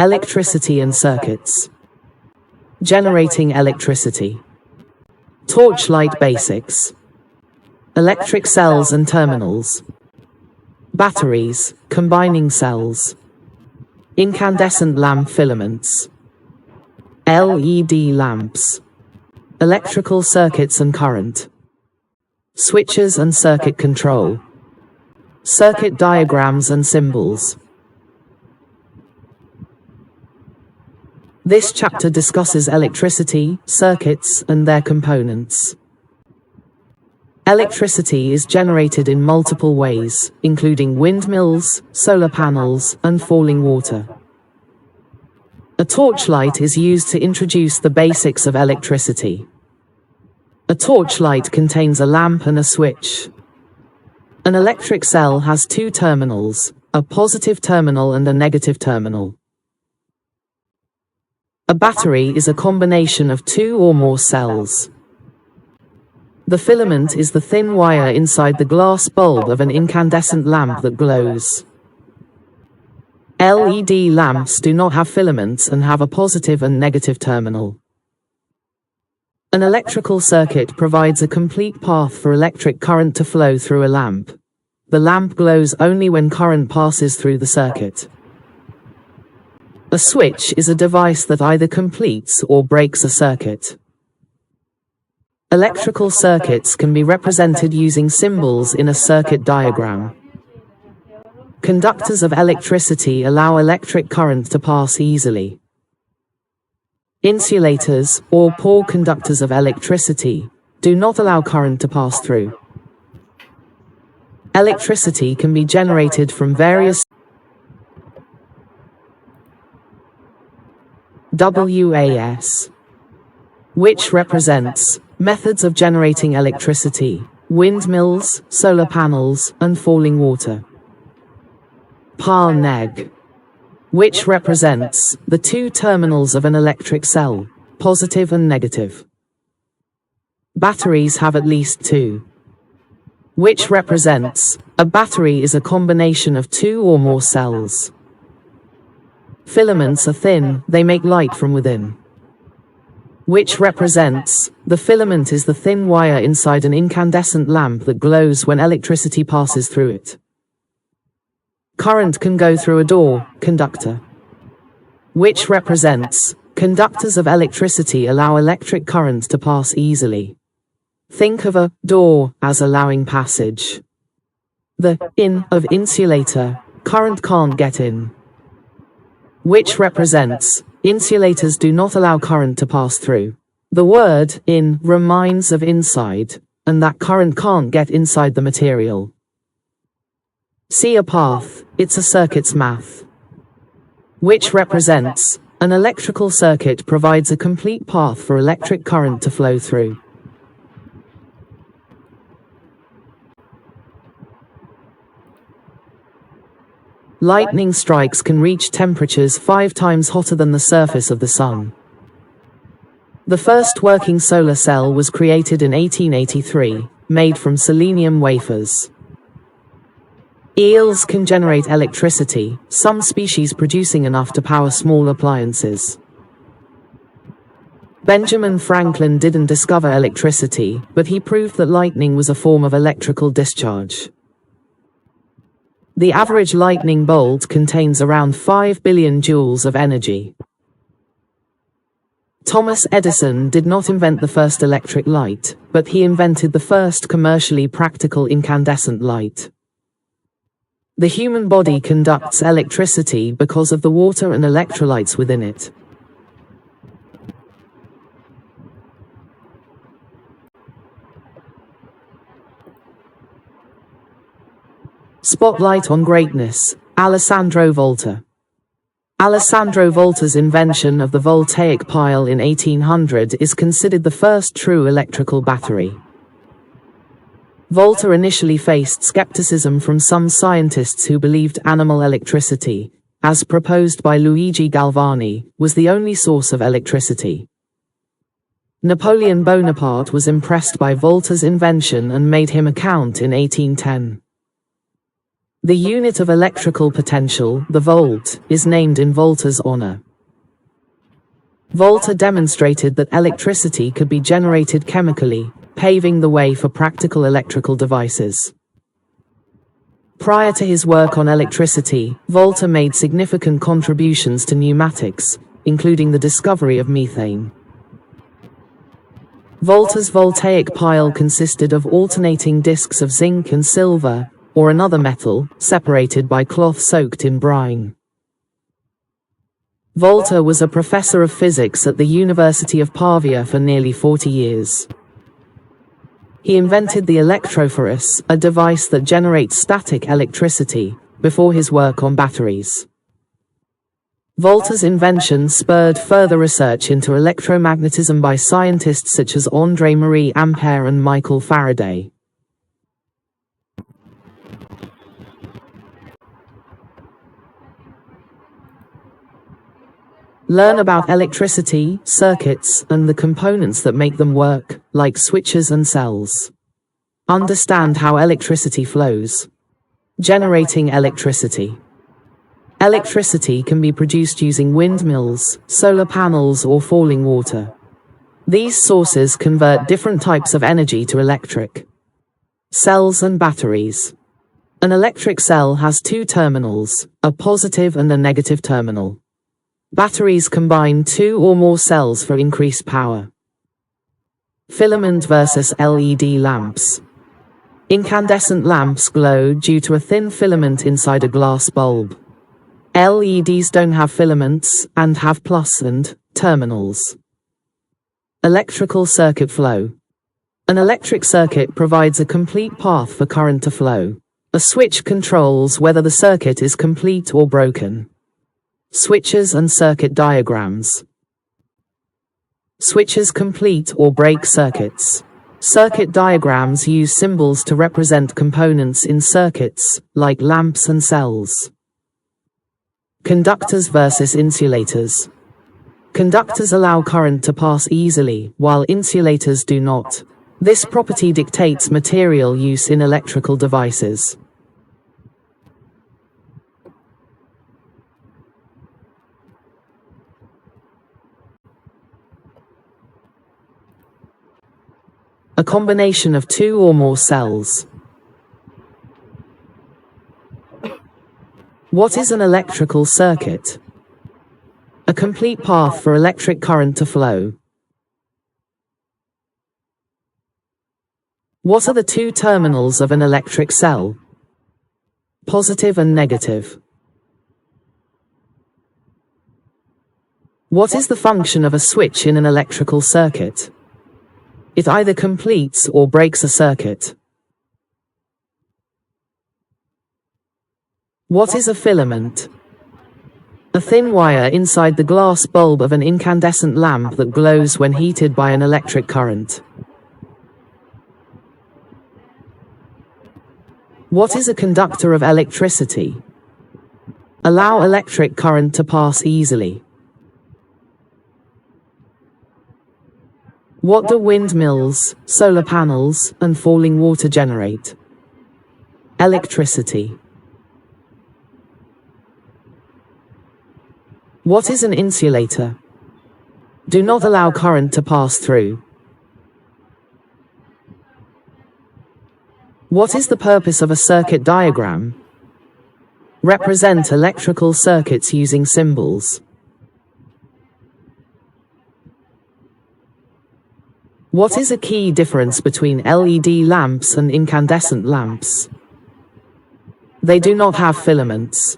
Electricity and circuits. Generating electricity. Torchlight basics. Electric cells and terminals. Batteries, combining cells. Incandescent lamp filaments. LED lamps. Electrical circuits and current. Switches and circuit control. Circuit diagrams and symbols. This chapter discusses electricity, circuits, and their components. Electricity is generated in multiple ways, including windmills, solar panels, and falling water. A torchlight is used to introduce the basics of electricity. A torchlight contains a lamp and a switch. An electric cell has two terminals, a positive terminal and a negative terminal. A battery is a combination of two or more cells. The filament is the thin wire inside the glass bulb of an incandescent lamp that glows. LED lamps do not have filaments and have a positive and negative terminal. An electrical circuit provides a complete path for electric current to flow through a lamp. The lamp glows only when current passes through the circuit. A switch is a device that either completes or breaks a circuit. Electrical circuits can be represented using symbols in a circuit diagram. Conductors of electricity allow electric current to pass easily. Insulators, or poor conductors of electricity, do not allow current to pass through. Electricity can be generated from various WAS, which represents methods of generating electricity, windmills, solar panels, and falling water. PA-neg, which represents the two terminals of an electric cell, positive and negative. Batteries have at least two, which represents a battery is a combination of two or more cells. Filaments are thin, they make light from within, which represents the filament is the thin wire inside an incandescent lamp that glows when electricity passes through it. Current can go through a door, conductor, which represents conductors of electricity allow electric current to pass easily. Think of a door as allowing passage. The in of insulator, current can't get in, which represents insulators do not allow current to pass through. The word in reminds of inside, and that current can't get inside the material. See a path, it's a circuit's math, which represents an electrical circuit provides a complete path for electric current to flow through. Lightning strikes can reach temperatures 5 times hotter than the surface of the sun. The first working solar cell was created in 1883, made from selenium wafers. Eels can generate electricity, some species producing enough to power small appliances. Benjamin Franklin didn't discover electricity, but he proved that lightning was a form of electrical discharge. The average lightning bolt contains around 5 billion joules of energy. Thomas Edison did not invent the first electric light, but he invented the first commercially practical incandescent light. The human body conducts electricity because of the water and electrolytes within it. Spotlight on greatness, Alessandro Volta. Alessandro Volta's invention of the voltaic pile in 1800 is considered the first true electrical battery. Volta initially faced skepticism from some scientists who believed animal electricity, as proposed by Luigi Galvani, was the only source of electricity. Napoleon Bonaparte was impressed by Volta's invention and made him a count in 1810. The unit of electrical potential, the volt, is named in Volta's honor. Volta demonstrated that electricity could be generated chemically, paving the way for practical electrical devices. Prior to his work on electricity, Volta made significant contributions to pneumatics, including the discovery of methane. Volta's voltaic pile consisted of alternating discs of zinc and silver, or another metal, separated by cloth soaked in brine. Volta was a professor of physics at the University of Pavia for nearly 40 years. He invented the electrophorus, a device that generates static electricity, before his work on batteries. Volta's invention spurred further research into electromagnetism by scientists such as André-Marie Ampère and Michael Faraday. Learn about electricity, circuits, and the components that make them work, like switches and cells. Understand how electricity flows. Generating electricity. Electricity can be produced using windmills, solar panels, or falling water. These sources convert different types of energy to electric. Cells and batteries. An electric cell has two terminals, a positive and a negative terminal. Batteries combine two or more cells for increased power. Filament versus LED lamps. Incandescent lamps glow due to a thin filament inside a glass bulb. LEDs don't have filaments, and have plus and terminals. Electrical circuit flow. An electric circuit provides a complete path for current to flow. A switch controls whether the circuit is complete or broken. Switches and circuit diagrams. Switches complete or break circuits. Circuit diagrams use symbols to represent components in circuits, like lamps and cells. Conductors versus insulators. Conductors allow current to pass easily, while insulators do not. This property dictates material use in electrical devices. A combination of two or more cells. What is an electrical circuit? A complete path for electric current to flow. What are the two terminals of an electric cell? Positive and negative. What is the function of a switch in an electrical circuit? It either completes or breaks a circuit. What is a filament? A thin wire inside the glass bulb of an incandescent lamp that glows when heated by an electric current. What is a conductor of electricity? Allow electric current to pass easily. What do windmills, solar panels, and falling water generate? Electricity. What is an insulator? Do not allow current to pass through. What is the purpose of a circuit diagram? Represent electrical circuits using symbols. What is a key difference between LED lamps and incandescent lamps? They do not have filaments.